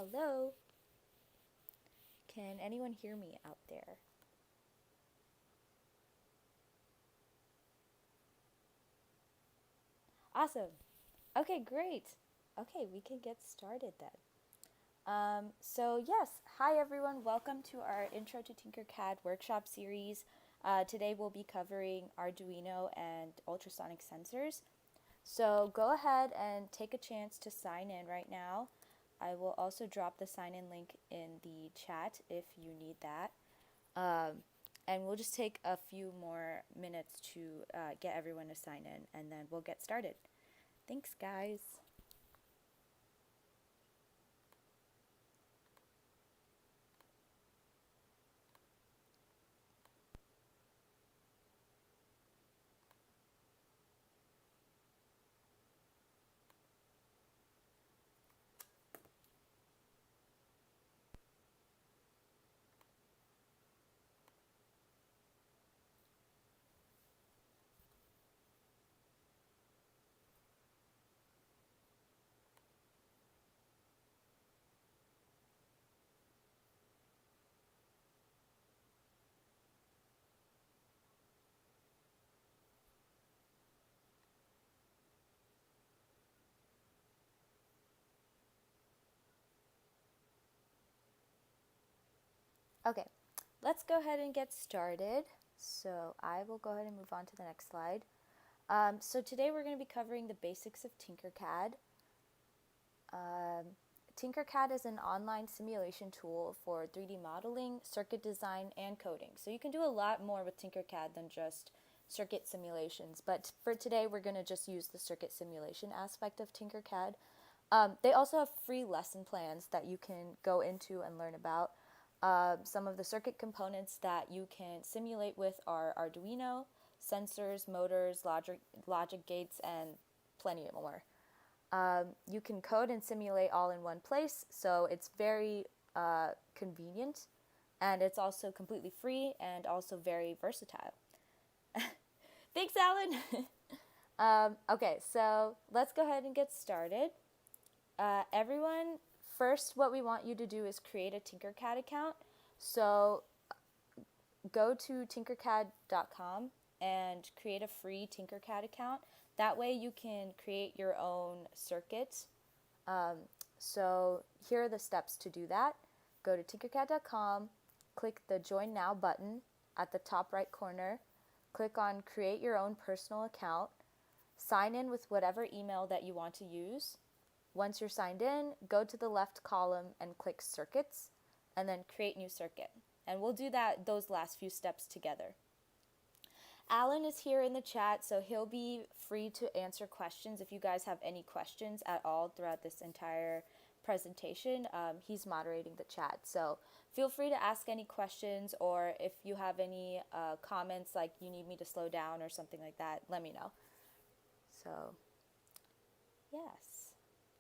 Hello? Can anyone hear me out there? Awesome. Okay, great. Okay, we can get started then. Yes, hi everyone. Welcome to our Intro to TinkerCAD workshop series. Today we'll be covering Arduino and ultrasonic sensors. So go ahead and take a chance to sign in right now. I will also drop the sign in link in the chat if you need that. And we'll just take a few more minutes to get everyone to sign in, and then we'll get started. Thanks, guys. Okay, let's go ahead and get started. So I will go ahead and move on to the next slide. So today we're going to be covering the basics of TinkerCAD. TinkerCAD is an online simulation tool for 3D modeling, circuit design, and coding. So you can do a lot more with TinkerCAD than just circuit simulations. But for today, we're going to just use the circuit simulation aspect of TinkerCAD. They also have free lesson plans that you can go into and learn about. Some of the circuit components that you can simulate with are Arduino, sensors, motors, logic gates, and plenty more. You can code and simulate all in one place, so it's very convenient, and it's also completely free and also very versatile. Thanks, Alan! Okay, so let's go ahead and get started. Everyone, first what we want you to do is create a TinkerCAD account. So go to tinkercad.com and create a free TinkerCAD account. That way you can create your own circuit. So here are the steps to do that. Go to tinkercad.com, click the Join Now button at the top right corner, click on Create Your Own Personal Account, sign in with whatever email that you want to use. Once you're signed in, go to the left column and click Circuits, and then Create New Circuit. And we'll do those last few steps together. Alan is here in the chat, so he'll be free to answer questions if you guys have any questions at all throughout this entire presentation. He's moderating the chat, so feel free to ask any questions, or if you have any comments like you need me to slow down or something like that, let me know. So, yes,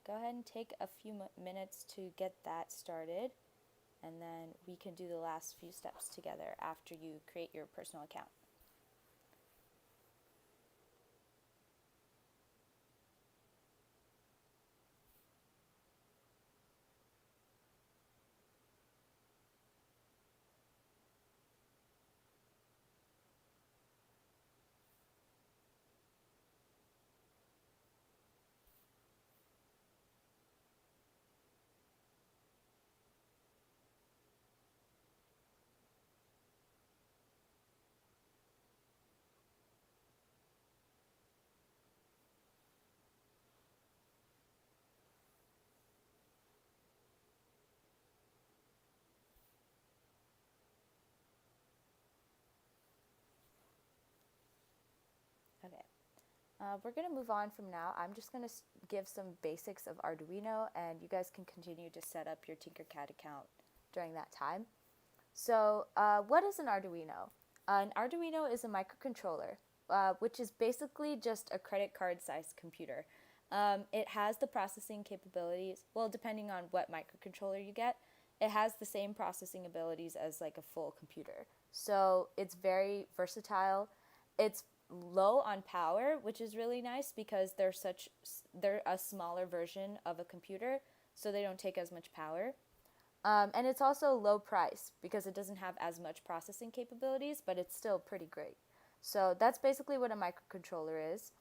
go ahead and take a few minutes to get that started, and then we can do the last few steps together after you create your personal account. Okay, we're going to move on from now. I'm just going to give some basics of Arduino, and you guys can continue to set up your TinkerCAD account during that time. So what is an Arduino? An Arduino is a microcontroller, which is basically just a credit card sized computer. It has the processing capabilities, well, depending on what microcontroller you get, it has the same processing abilities as like a full computer. So it's very versatile. It's low on power, which is really nice because they're a smaller version of a computer. so they don't take as much power. And it's also low price because it doesn't have as much processing capabilities, but it's still pretty great. So that's basically what a microcontroller is.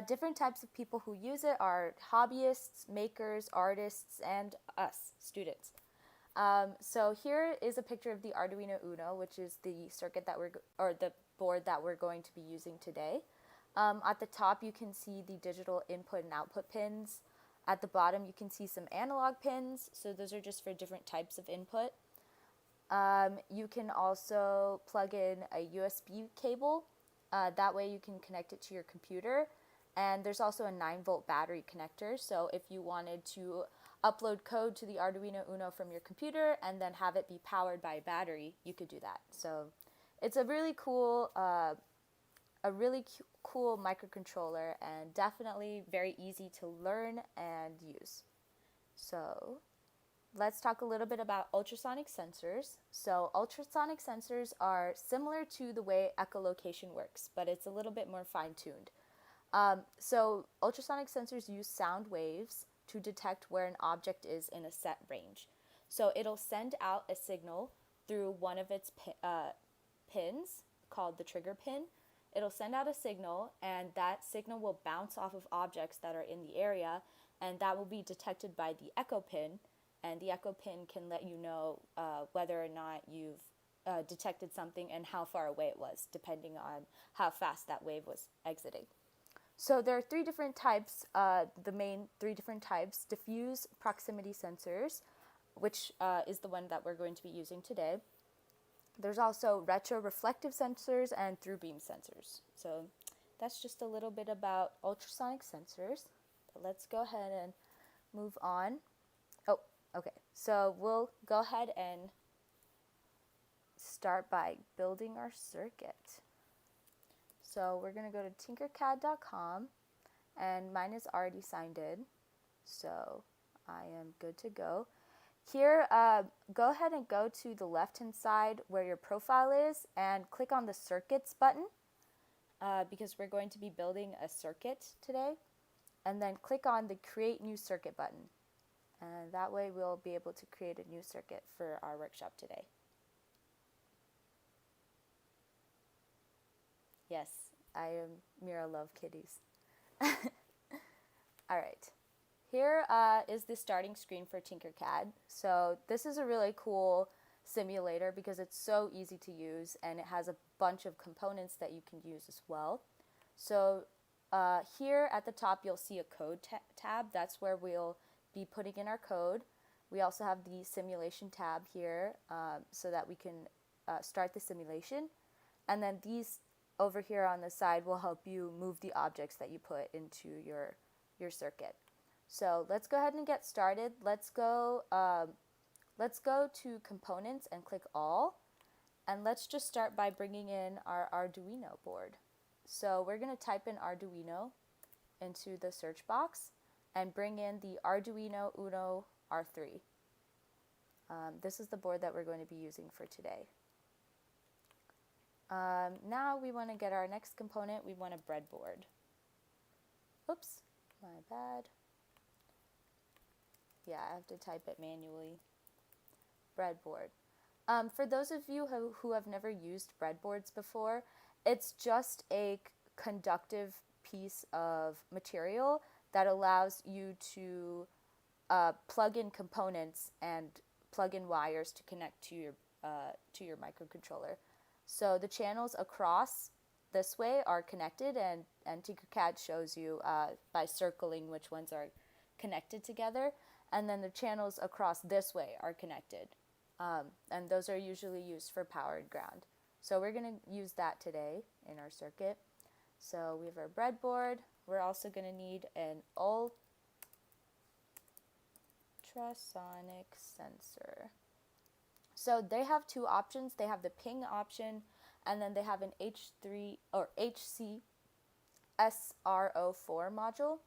Different types of people who use it are hobbyists, makers, artists, and us, students. So here is a picture of the Arduino Uno, which is the circuit that or the board that we're going to be using today. At the top, you can see the digital input and output pins. At the bottom, you can see some analog pins. So those are just for different types of input. You can also plug in a USB cable. That way you can connect it to your computer. And there's also a 9-volt battery connector. So if you wanted to upload code to the Arduino Uno from your computer and then have it be powered by a battery, you could do that. So it's a really cool microcontroller, and definitely very easy to learn and use. So let's talk a little bit about ultrasonic sensors. So ultrasonic sensors are similar to the way echolocation works, but it's a little bit more fine-tuned. So ultrasonic sensors use sound waves to detect where an object is in a set range. So it'll send out a signal through one of its pins called the trigger pin. It'll send out a signal, and that signal will bounce off of objects that are in the area, and that will be detected by the echo pin, and the echo pin can let you know whether or not you've detected something and how far away it was, depending on how fast that wave was exiting. So there are 3 different types, the main 3 different types: diffuse proximity sensors, which is the one that we're going to be using today. There's also retroreflective sensors and through-beam sensors. So that's just a little bit about ultrasonic sensors. But let's go ahead and move on. Oh, okay. So we'll go ahead and start by building our circuit. So we're going to go to tinkercad.com, and mine is already signed in, so I am good to go. Here, go ahead and go to the left-hand side where your profile is and click on the circuits button because we're going to be building a circuit today. And then click on the create new circuit button. And that way we'll be able to create a new circuit for our workshop today. Yes, Mira love kitties. All right. Here is the starting screen for TinkerCAD. So this is a really cool simulator because it's so easy to use, and it has a bunch of components that you can use as well. So here at the top you'll see a code tab. That's where we'll be putting in our code. We also have the simulation tab here so that we can start the simulation. And then these over here on the side will help you move the objects that you put into your circuit. So let's go ahead and get started. Let's go to components and click all. And let's just start by bringing in our Arduino board. So we're going to type in Arduino into the search box and bring in the Arduino Uno R3. This is the board that we're going to be using for today. Now we want to get our next component. We want a breadboard. Oops, my bad. Yeah, I have to type it manually. Breadboard. For those of you who have never used breadboards before, it's just a conductive piece of material that allows you to plug in components and plug in wires to connect to your microcontroller. So the channels across this way are connected, and TinkerCAD shows you by circling which ones are connected together, and then the channels across this way are connected, and those are usually used for power and ground. So we're going to use that today in our circuit. So we have our breadboard. We're also going to need an ultrasonic sensor. So they have 2 options. They have the ping option, and then they have an H3 or HCSR04 module.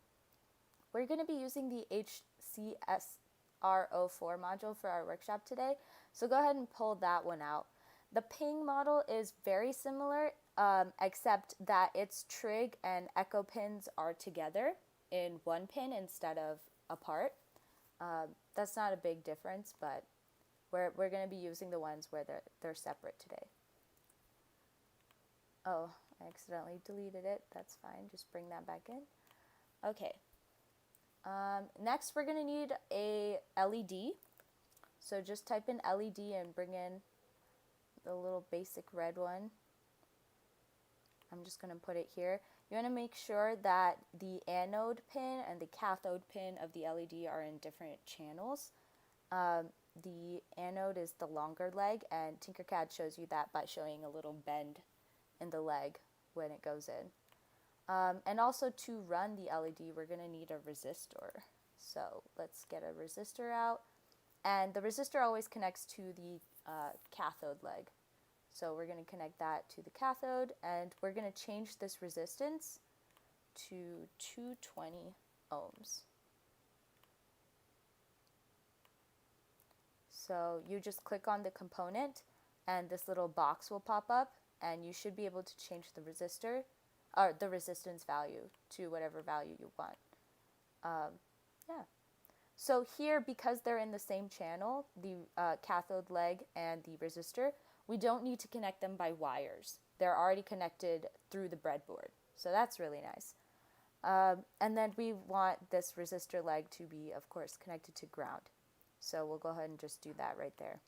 We're going to be using the HCSR04 module for our workshop today, so go ahead and pull that one out. The ping model is very similar, except that its trig and echo pins are together in one pin instead of apart. That's not a big difference, but we're going to be using the ones where they're separate today. Oh, I accidentally deleted it. That's fine. Just bring that back in. Okay. Next, we're going to need a LED. So just type in LED and bring in the little basic red one. I'm just going to put it here. You want to make sure that the anode pin and the cathode pin of the LED are in different channels. The anode is the longer leg, and TinkerCAD shows you that by showing a little bend in the leg when it goes in. And also to run the LED, we're going to need a resistor. So let's get a resistor out. And the resistor always connects to the cathode leg. So we're going to connect that to the cathode, and we're going to change this resistance to 220 ohms. So you just click on the component, and this little box will pop up, and you should be able to change the resistor, or the resistance value, to whatever value you want. Yeah. So here, because they're in the same channel, the cathode leg and the resistor, we don't need to connect them by wires. They're already connected through the breadboard. So that's really nice. And then we want this resistor leg to be, of course, connected to ground. So we'll go ahead and just do that right there.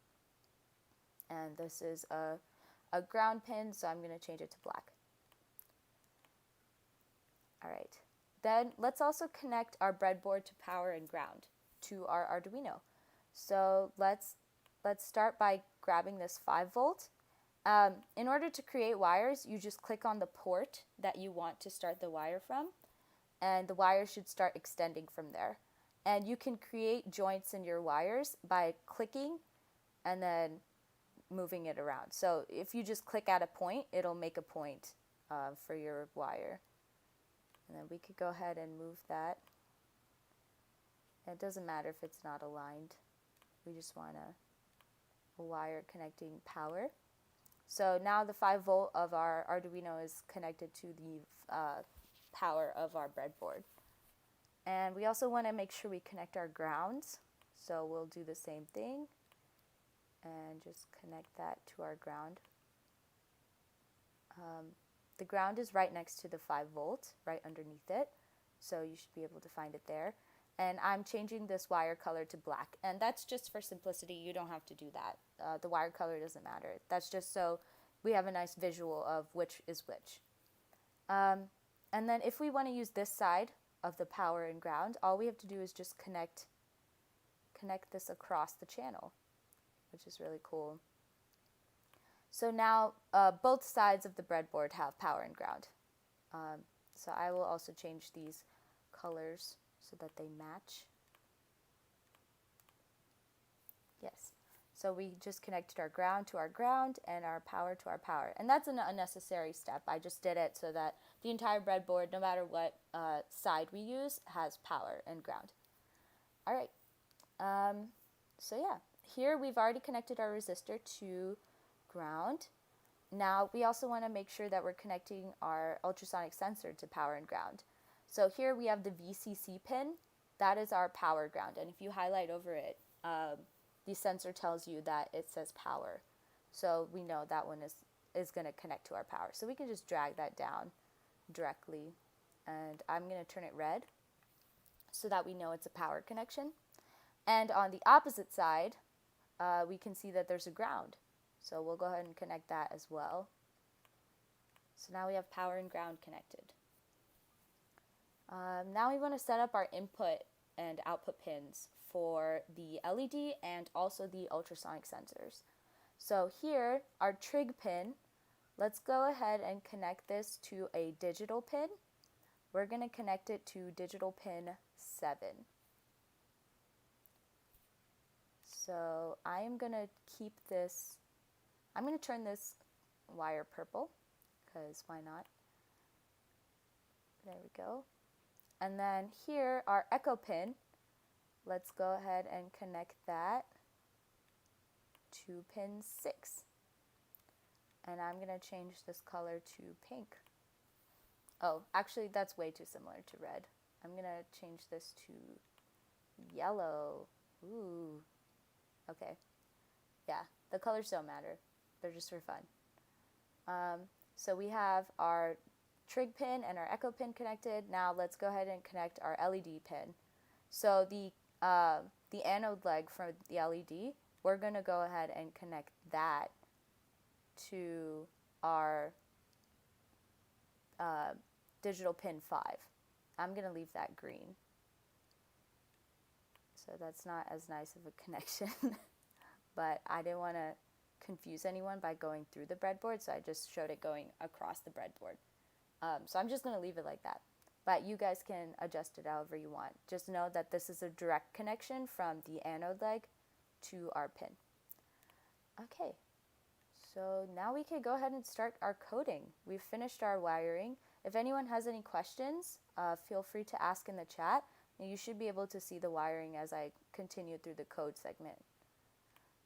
And this is a ground pin, so I'm going to change it to black. All right. Then let's also connect our breadboard to power and ground to our Arduino. So let's start by grabbing this 5-volt. In order to create wires, you just click on the port that you want to start the wire from, and the wire should start extending from there. And you can create joints in your wires by clicking and then moving it around. So if you just click at a point, it'll make a point for your wire. And then we could go ahead and move that. It doesn't matter if it's not aligned. We just want a wire connecting power. So now the 5-volt of our Arduino is connected to the power of our breadboard. And we also want to make sure we connect our grounds. So we'll do the same thing and just connect that to our ground. The ground is right next to the 5-volt, right underneath it. So you should be able to find it there. And I'm changing this wire color to black. And that's just for simplicity. You don't have to do that. The wire color doesn't matter. That's just so we have a nice visual of which is which. And then if we want to use this side of the power and ground, all we have to do is just connect this across the channel, which is really cool. So now both sides of the breadboard have power and ground. So I will also change these colors so that they match. Yes. So we just connected our ground to our ground and our power to our power. And that's an unnecessary step. I just did it so that the entire breadboard, no matter what side we use, has power and ground. All right. So yeah, here we've already connected our resistor to ground. Now we also want to make sure that we're connecting our ultrasonic sensor to power and ground. So here we have the VCC pin. That is our power ground. And if you highlight over it, the sensor tells you that it says power. So we know that one is going to connect to our power. So we can just drag that down directly. And I'm going to turn it red so that we know it's a power connection. And on the opposite side, we can see that there's a ground. So we'll go ahead and connect that as well. So now we have power and ground connected. Now we want to set up our input and output pins for the LED and also the ultrasonic sensors. So here, our trig pin, let's go ahead and connect this to a digital pin. We're going to connect it to digital pin 7. So I am going to keep this, I'm going to turn this wire purple, because why not? There we go. And then here, our echo pin, let's go ahead and connect that to pin 6. And I'm going to change this color to pink. Oh, actually that's way too similar to red. I'm going to change this to yellow. Ooh. Okay. Yeah, the colors don't matter. They're just for fun. So we have our trig pin and our echo pin connected. Now let's go ahead and connect our LED pin. So the anode leg for the LED, we're going to go ahead and connect that to our digital pin 5. I'm going to leave that green. So that's not as nice of a connection, but I didn't want to confuse anyone by going through the breadboard, so I just showed it going across the breadboard. So I'm just going to leave it like that, but you guys can adjust it however you want. Just know that this is a direct connection from the anode leg to our pin. Okay, so now we can go ahead and start our coding. We've finished our wiring. If anyone has any questions, feel free to ask in the chat, and you should be able to see the wiring as I continue through the code segment.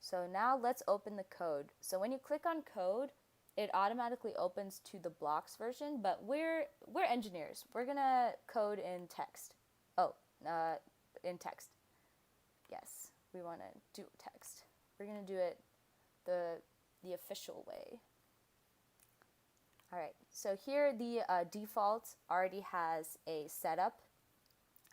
So now let's open the code. So when you click on code, it automatically opens to the blocks version, but we're engineers. We're gonna code in text. In text. Yes, we wanna do text. We're gonna do it the official way. All right, so here the default already has a setup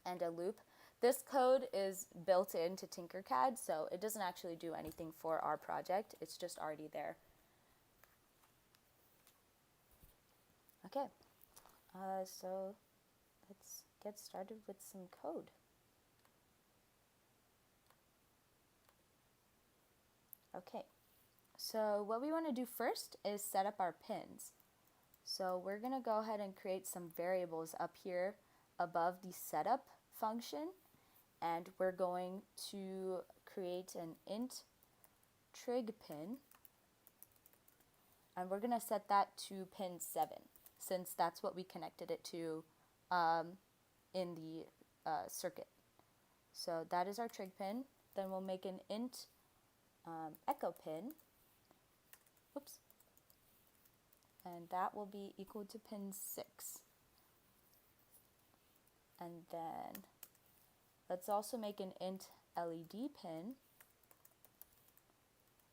and a loop. This code is built into TinkerCAD, so it doesn't actually do anything for our project. It's just already there. Okay, so let's get started with some code. Okay, so what we want to do first is set up our pins. So we're going to go ahead and create some variables up here above the setup function, and we're going to create an int trig pin, and we're going to set that to pin 7 since that's what we connected it to in the circuit. So that is our trig pin. Then we'll make an int echo pin, oops, and that will be equal to pin 6. And then let's also make an int LED pin,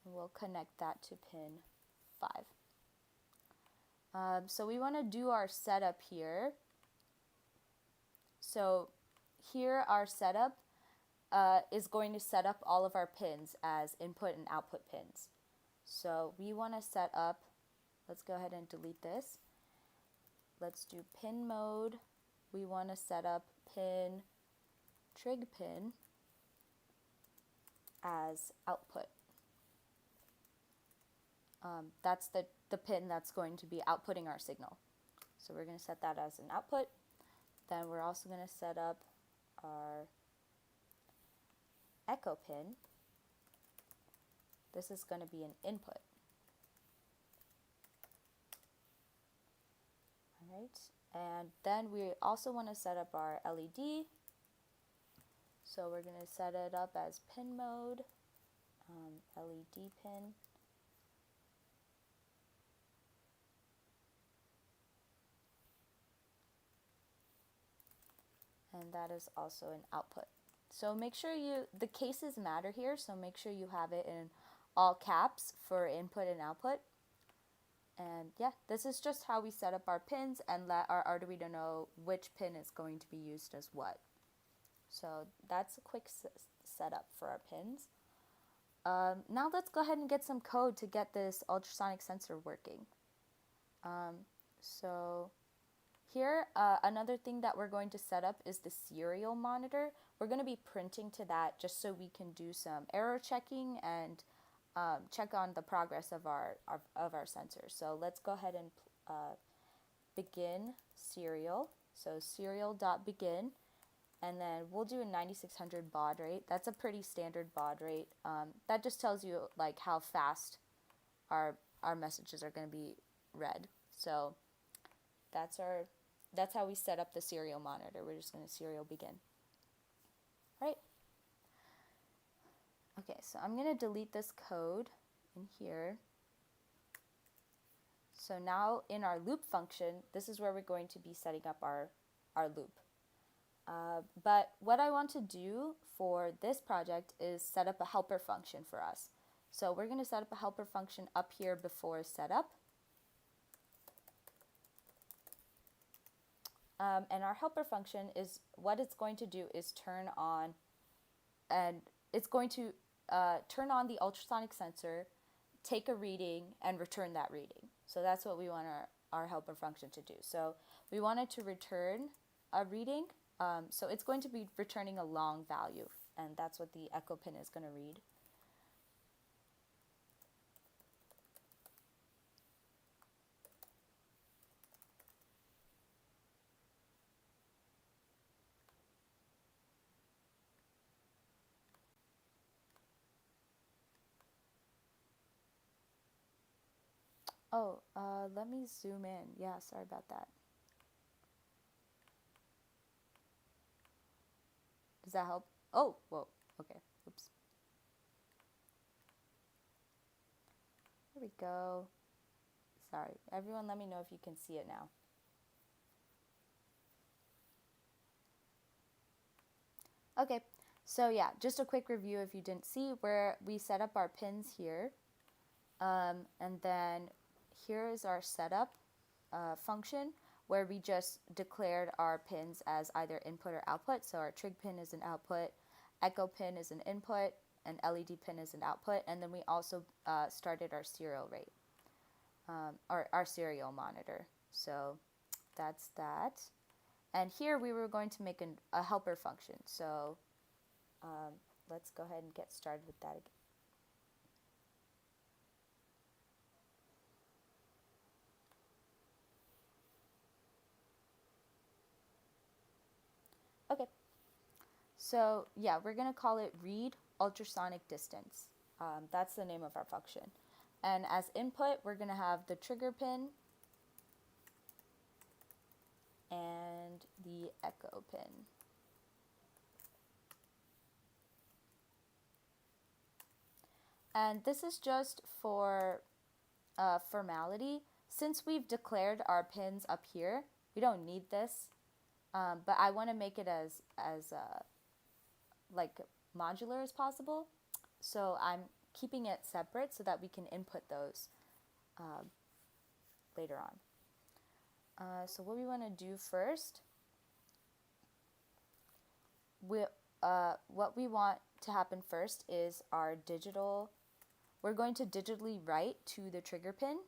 and we'll connect that to pin 5. So we want to do our setup here. So here our setup is going to set up all of our pins as input and output pins. So we want to set up, let's go ahead and delete this. Let's do pin mode. We want to set up pin trig pin as output. That's the pin that's going to be outputting our signal. So we're going to set that as an output. Then we're also going to set up our echo pin. This is going to be an input. All right, and then we also want to set up our LED. So we're going to set it up as pin mode, LED pin. And that is also an output. So make sure the cases matter here, so make sure you have it in all caps for input and output. And yeah, this is just how we set up our pins and let our Arduino know which pin is going to be used as what. So that's a quick setup for our pins. Now let's go ahead and get some code to get this ultrasonic sensor working. So here, another thing that we're going to set up is the serial monitor. We're going to be printing to that just so we can do some error checking and check on the progress of our sensor. So let's go ahead and begin serial. So serial.begin, and then we'll do a 9600 baud rate. That's a pretty standard baud rate. That just tells you like how fast our messages are going to be read. So that's how we set up the serial monitor. We're just going to serial begin. Right? Okay, so I'm going to delete this code in here. So now in our loop function, this is where we're going to be setting up our loop. But what I want to do for this project is set up a helper function for us. So we're going to set up a helper function up here before setup. And our helper function is what it's going to do is turn on, and it's going to turn on the ultrasonic sensor, take a reading, and return that reading. So that's what we want our helper function to do. So we want it to return a reading. So it's going to be returning a long value, and that's what the echo pin is going to read. Oh, let me zoom in. Yeah, sorry about that. Does that help? Oh, whoa, okay, oops. There we go. Sorry, everyone let me know if you can see it now. Okay, so yeah, just a quick review if you didn't see where we set up our pins here. And then here is our setup function where we just declared our pins as either input or output. So our trig pin is an output, echo pin is an input, and LED pin is an output. And then we also started our serial rate, or our serial monitor. So that's that. And here we were going to make a helper function. So let's go ahead and get started with that again. Okay, so yeah, we're going to call it read ultrasonic distance. That's the name of our function. And as input, we're going to have the trigger pin and the echo pin. And this is just for formality. Since we've declared our pins up here, we don't need this, but I want to make it as like modular as possible. So I'm keeping it separate so that we can input those later on. So what we want to do first, what we want to happen first is our digital. We're going to digitally write to the trigger pin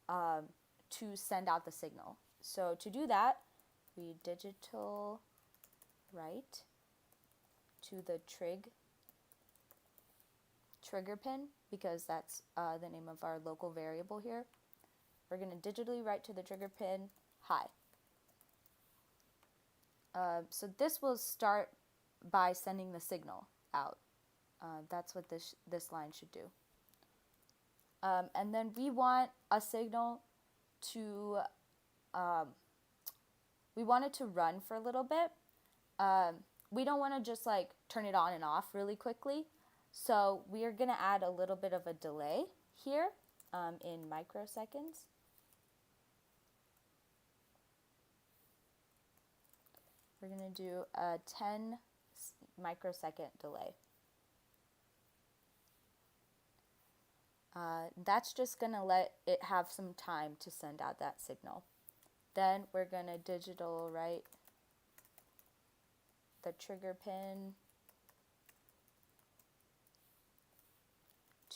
to send out the signal. So to do that, we digital write to the trigger pin, because that's the name of our local variable here. We're going to digitally write to the trigger pin high. So this will start by sending the signal out. That's what this line should do. And then we want a signal to, we want it to run for a little bit. We don't want to just like turn it on and off really quickly. So we are going to add a little bit of a delay here in microseconds. We're going to do a 10 microsecond delay. That's just going to let it have some time to send out that signal. Then we're going to digital write the trigger pin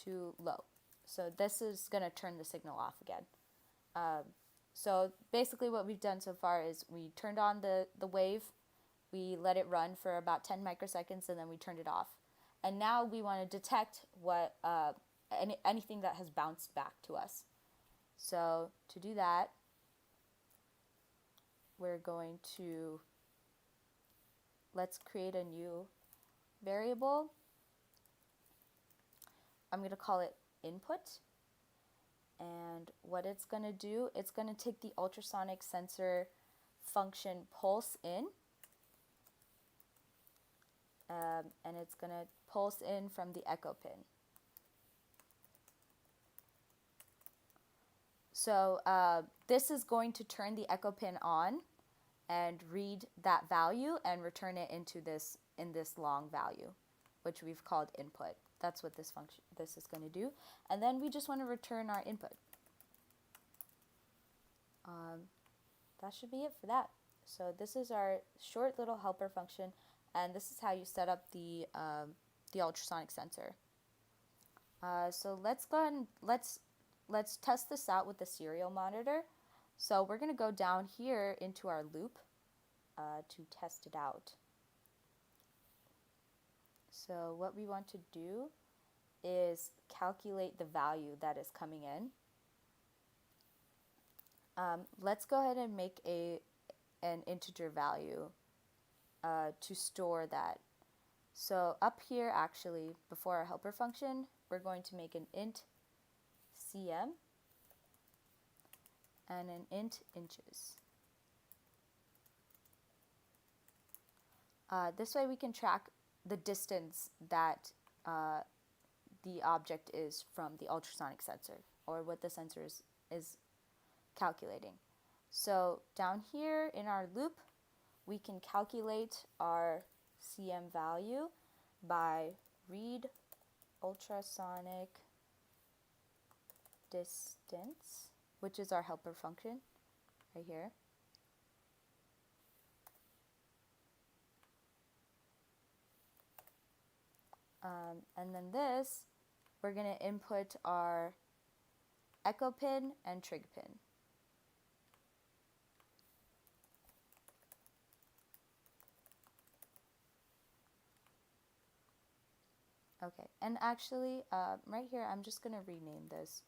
to low. So this is going to turn the signal off again. So basically what we've done so far is we turned on the wave, we let it run for about 10 microseconds, and then we turned it off. And now we want to detect what anything that has bounced back to us. So to do that, we're going to, let's create a new variable. I'm going to call it input. And what it's going to do, it's going to take the ultrasonic sensor function pulse in. And it's going to pulse in from the echo pin. So this is going to turn the echo pin on, and read that value and return it into this long value, which we've called input. That's what this is going to do. And then we just want to return our input. That should be it for that. So this is our short little helper function, and this is how you set up the ultrasonic sensor. So let's go ahead and let's test this out with the serial monitor. So we're going to go down here into our loop to test it out. So what we want to do is calculate the value that is coming in. Let's go ahead and make an integer value to store that. So up here, actually, before our helper function, we're going to make an int cm and an int inches. This way we can track the distance that the object is from the ultrasonic sensor, or what the sensor is calculating. So down here in our loop, we can calculate our cm value by read ultrasonic distance, which is our helper function right here. And then this, we're going to input our echo pin and trig pin. Okay, and actually, right here, I'm just going to rename this,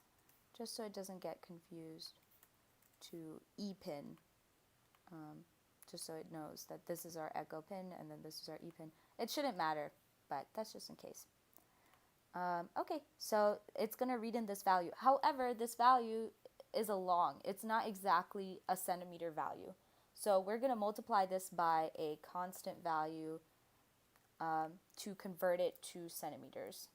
just so it doesn't get confused, to E pin, just so it knows that this is our echo pin and then this is our E pin. It shouldn't matter, but that's just in case. Okay, so it's going to read in this value. However, this value is a long. It's not exactly a centimeter value. So we're going to multiply this by a constant value to convert it to centimeters.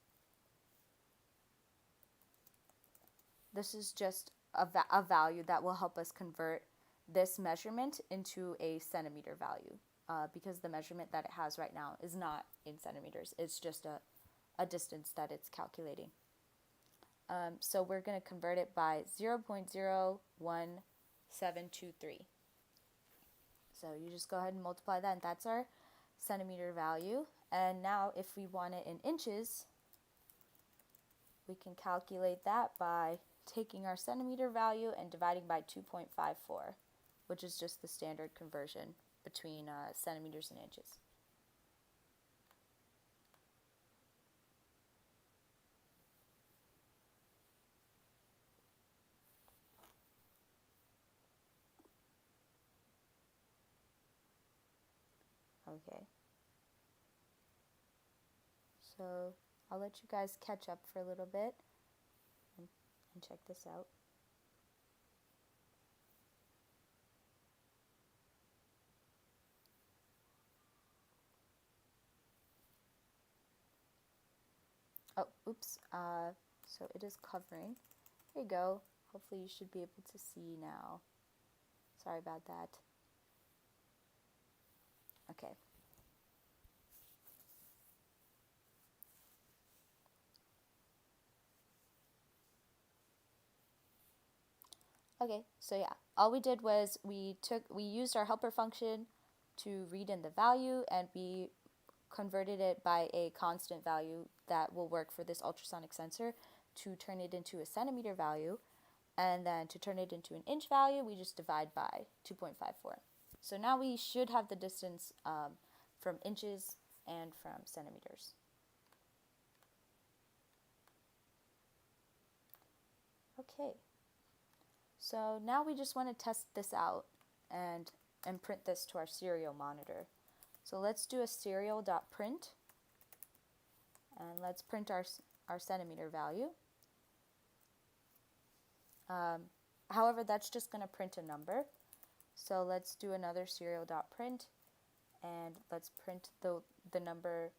This is just a value that will help us convert this measurement into a centimeter value, because the measurement that it has right now is not in centimeters. It's just a distance that it's calculating. So we're going to convert it by 0.01723. So you just go ahead and multiply that, and that's our centimeter value. And now if we want it in inches, we can calculate that by taking our centimeter value and dividing by 2.54, which is just the standard conversion between centimeters and inches. Okay. So I'll let you guys catch up for a little bit and check this out. Oh, oops. So it is covering. There you go. Hopefully you should be able to see now. Sorry about that. Okay. Okay, so yeah, all we did was we used our helper function to read in the value, and we converted it by a constant value that will work for this ultrasonic sensor to turn it into a centimeter value, and then to turn it into an inch value, we just divide by 2.54. So now we should have the distance from inches and from centimeters. Okay. So now we just want to test this out and print this to our serial monitor. So let's do a serial.print, and let's print our centimeter value. However, that's just going to print a number. So let's do another serial.print, and let's print the number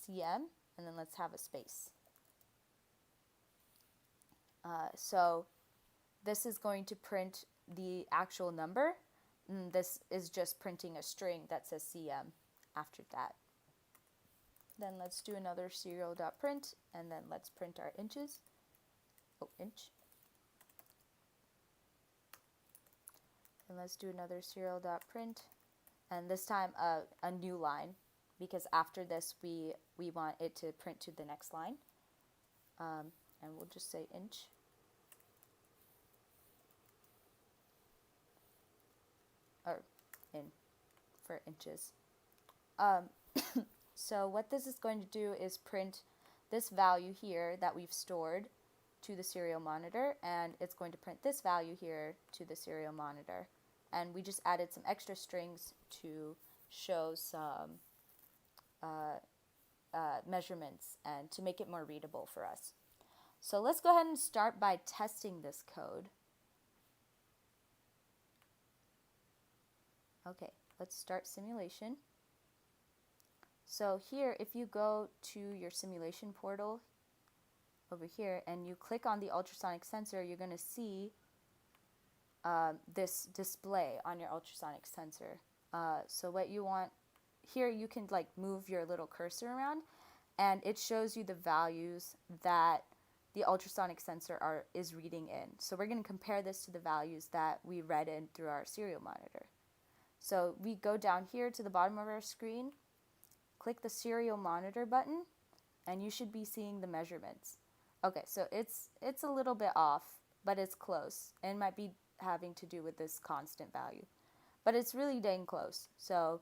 cm, and then let's have a space. So this is going to print the actual number, this is just printing a string that says CM after that. Then let's do another serial.print, and then let's print our inches. Oh, inch. And let's do another serial.print, and this time a new line, because after this we want it to print to the next line. And we'll just say inch. Or in for inches. So what this is going to do is print this value here that we've stored to the serial monitor, and it's going to print this value here to the serial monitor. And we just added some extra strings to show some measurements and to make it more readable for us. So let's go ahead and start by testing this code. Okay, let's start simulation. So here, if you go to your simulation portal over here and you click on the ultrasonic sensor, you're going to see this display on your ultrasonic sensor. So what you want here, you can like move your little cursor around, and it shows you the values that the ultrasonic sensor is reading in. So we're going to compare this to the values that we read in through our serial monitor. So we go down here to the bottom of our screen, click the serial monitor button, and you should be seeing the measurements. Okay, so it's a little bit off, but it's close. And it might be having to do with this constant value, but it's really dang close. So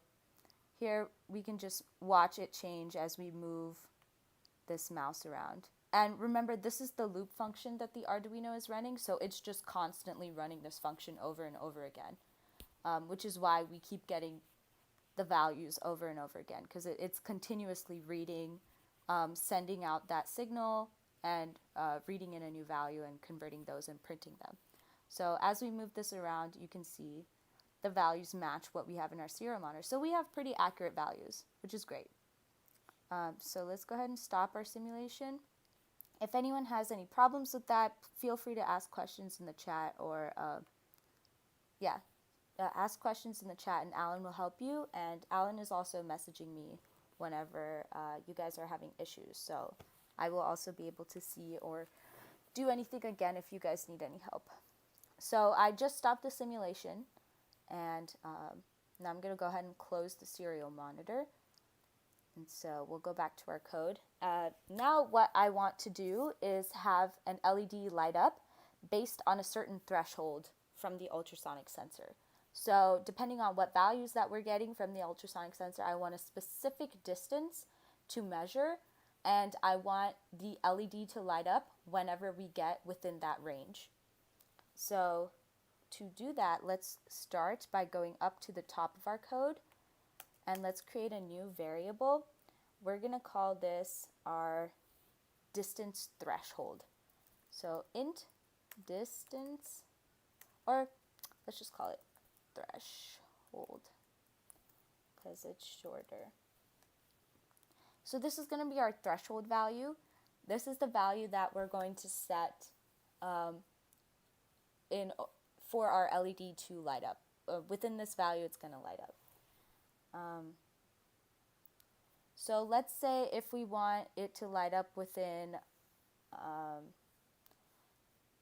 here we can just watch it change as we move this mouse around. And remember, this is the loop function that the Arduino is running, so it's just constantly running this function over and over again, which is why we keep getting the values over and over again, because it's continuously reading, sending out that signal, and reading in a new value and converting those and printing them. So as we move this around, you can see the values match what we have in our serial monitor. So we have pretty accurate values, which is great. So let's go ahead and stop our simulation. If anyone has any problems with that, feel free to ask questions in the chat, or ask questions in the chat and Alan will help you. And Alan is also messaging me whenever you guys are having issues. So I will also be able to see or do anything again if you guys need any help. So I just stopped the simulation, and now I'm going to go ahead and close the serial monitor. And so we'll go back to our code. Now what I want to do is have an LED light up based on a certain threshold from the ultrasonic sensor. So depending on what values that we're getting from the ultrasonic sensor, I want a specific distance to measure, and I want the LED to light up whenever we get within that range. So to do that, let's start by going up to the top of our code, and let's create a new variable. We're going to call this our distance threshold. So int distance, or let's just call it threshold because it's shorter. So this is going to be our threshold value. This is the value that we're going to set for our LED to light up. Within this value, it's going to light up. So let's say if we want it to light up within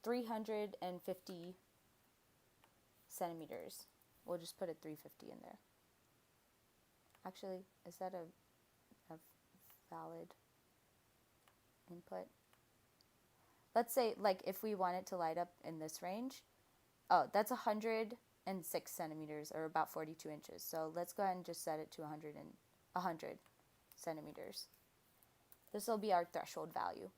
350 centimeters. We'll just put a 350 in there. Actually, is that a valid input? Let's say, like, if we want it to light up in this range, oh, that's 106 centimeters, or about 42 inches. So let's go ahead and just set it to 100 centimeters. This will be our threshold value.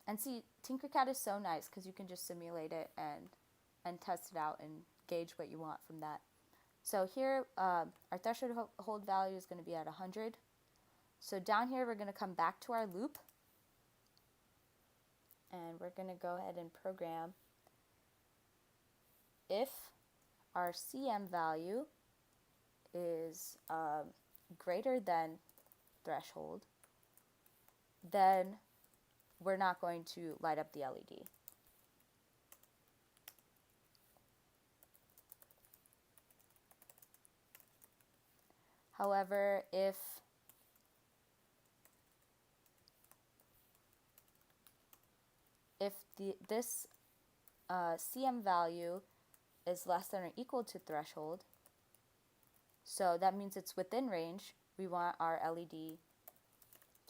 And see, TinkerCAD is so nice because you can just simulate it and test it out and gauge what you want from that. So here, our threshold value is going to be at 100. So down here, we're going to come back to our loop, and we're going to go ahead and program if our CM value is greater than threshold, then we're not going to light up the LED. However, if this CM value is less than or equal to threshold, so that means it's within range, we want our LED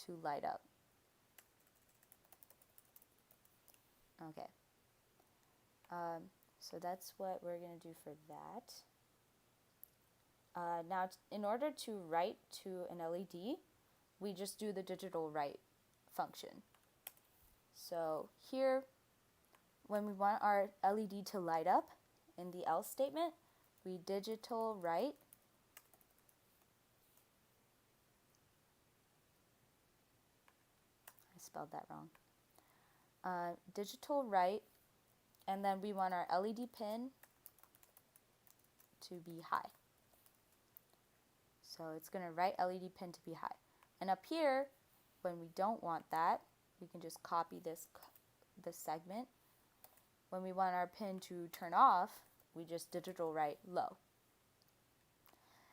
to light up. Okay. So that's what we're going to do for that. Now, in order to write to an LED, we just do the digital write function. So here, when we want our LED to light up in the else statement, we digital write I spelled that wrong. Digital write, and then we want our LED pin to be high. So it's going to write LED pin to be high. And up here, when we don't want that, we can just copy this segment. When we want our pin to turn off, we just digital write low.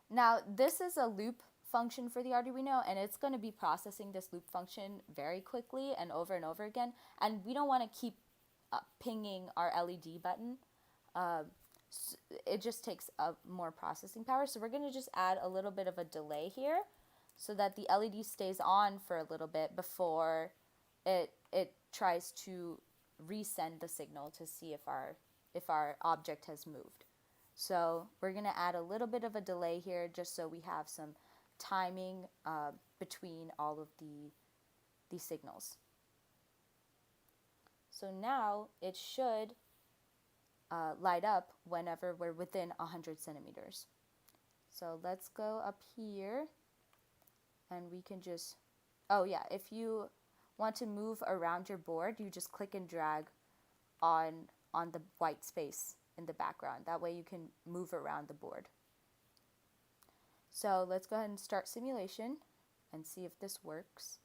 Now, this is a loop function for the Arduino, and it's going to be processing this loop function very quickly and over again. And we don't want to keep pinging our LED button. It just takes up more processing power. So we're going to just add a little bit of a delay here so that the LED stays on for a little bit before it tries to resend the signal to see if our object has moved. So we're going to add a little bit of a delay here just so we have some timing between all of the signals. So now it should light up whenever we're within 100 centimeters. So let's go up here and we can just, oh yeah, if you want to move around your board, you just click and drag on the white space in the background. That way you can move around the board. So let's go ahead and start simulation and see if this works.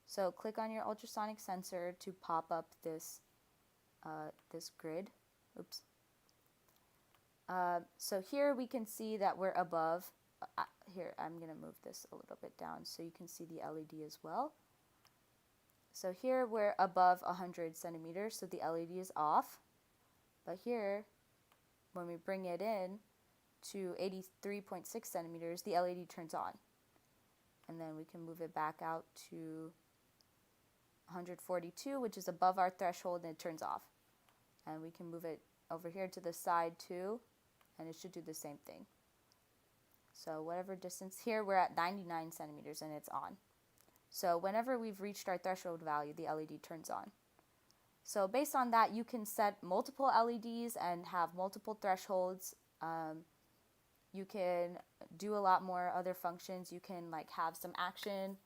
So click on your ultrasonic sensor to pop up this grid. Oops. So here we can see that we're above. Here, I'm going to move this a little bit down so you can see the LED as well. So here we're above 100 centimeters, so the LED is off. But here, when we bring it in to 83.6 centimeters, the LED turns on. And then we can move it back out to 142, which is above our threshold, and it turns off. And we can move it over here to the side too, and it should do the same thing. So whatever distance, here we're at 99 centimeters and it's on. So whenever we've reached our threshold value, the LED turns on. So based on that, you can set multiple LEDs and have multiple thresholds. You can do a lot more other functions. You can like have some action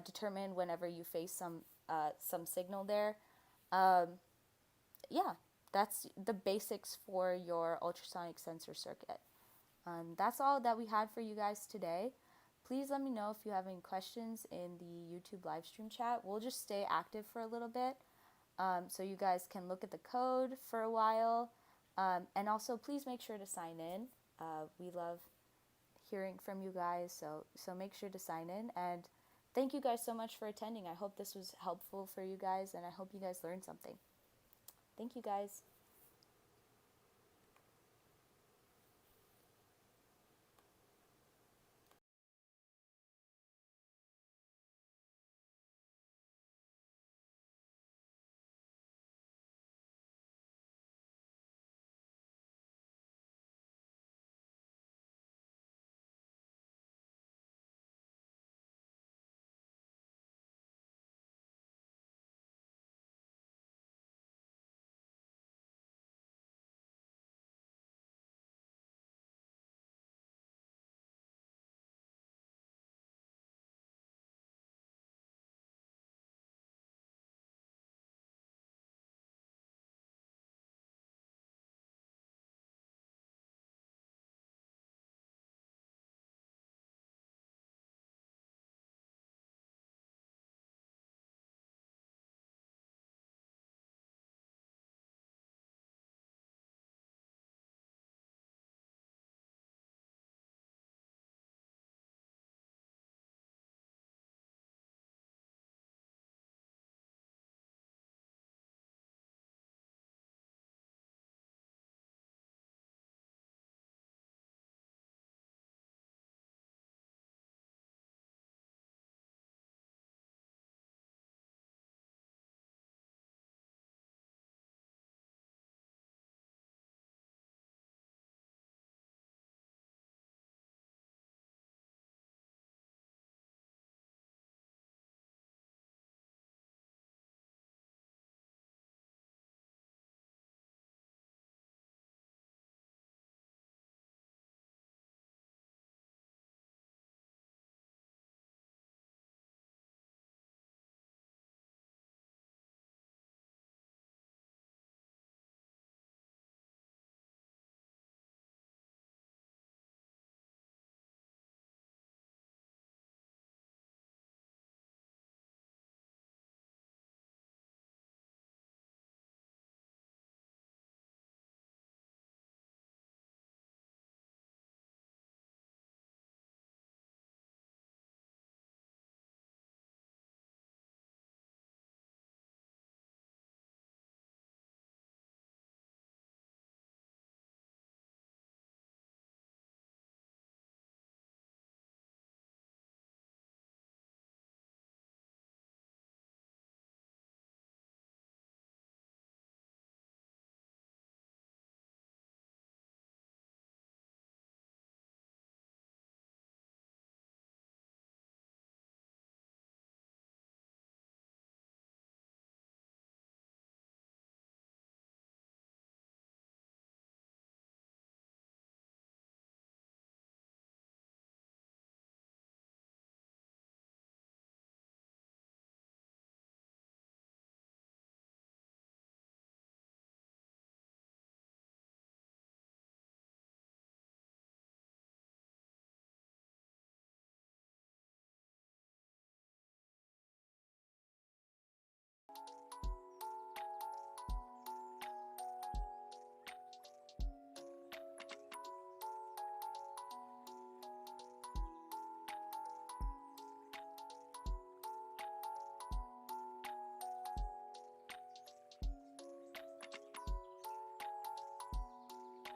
determined whenever you face some signal there. Yeah, that's the basics for your ultrasonic sensor circuit. That's all that we had for you guys today. Please let me know if you have any questions in the YouTube live stream chat. We'll just stay active for a little bit so you guys can look at the code for a while. And also, please make sure to sign in. We love hearing from you guys, so make sure to sign in. And thank you guys so much for attending. I hope this was helpful for you guys, and I hope you guys learned something. Thank you guys.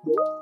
you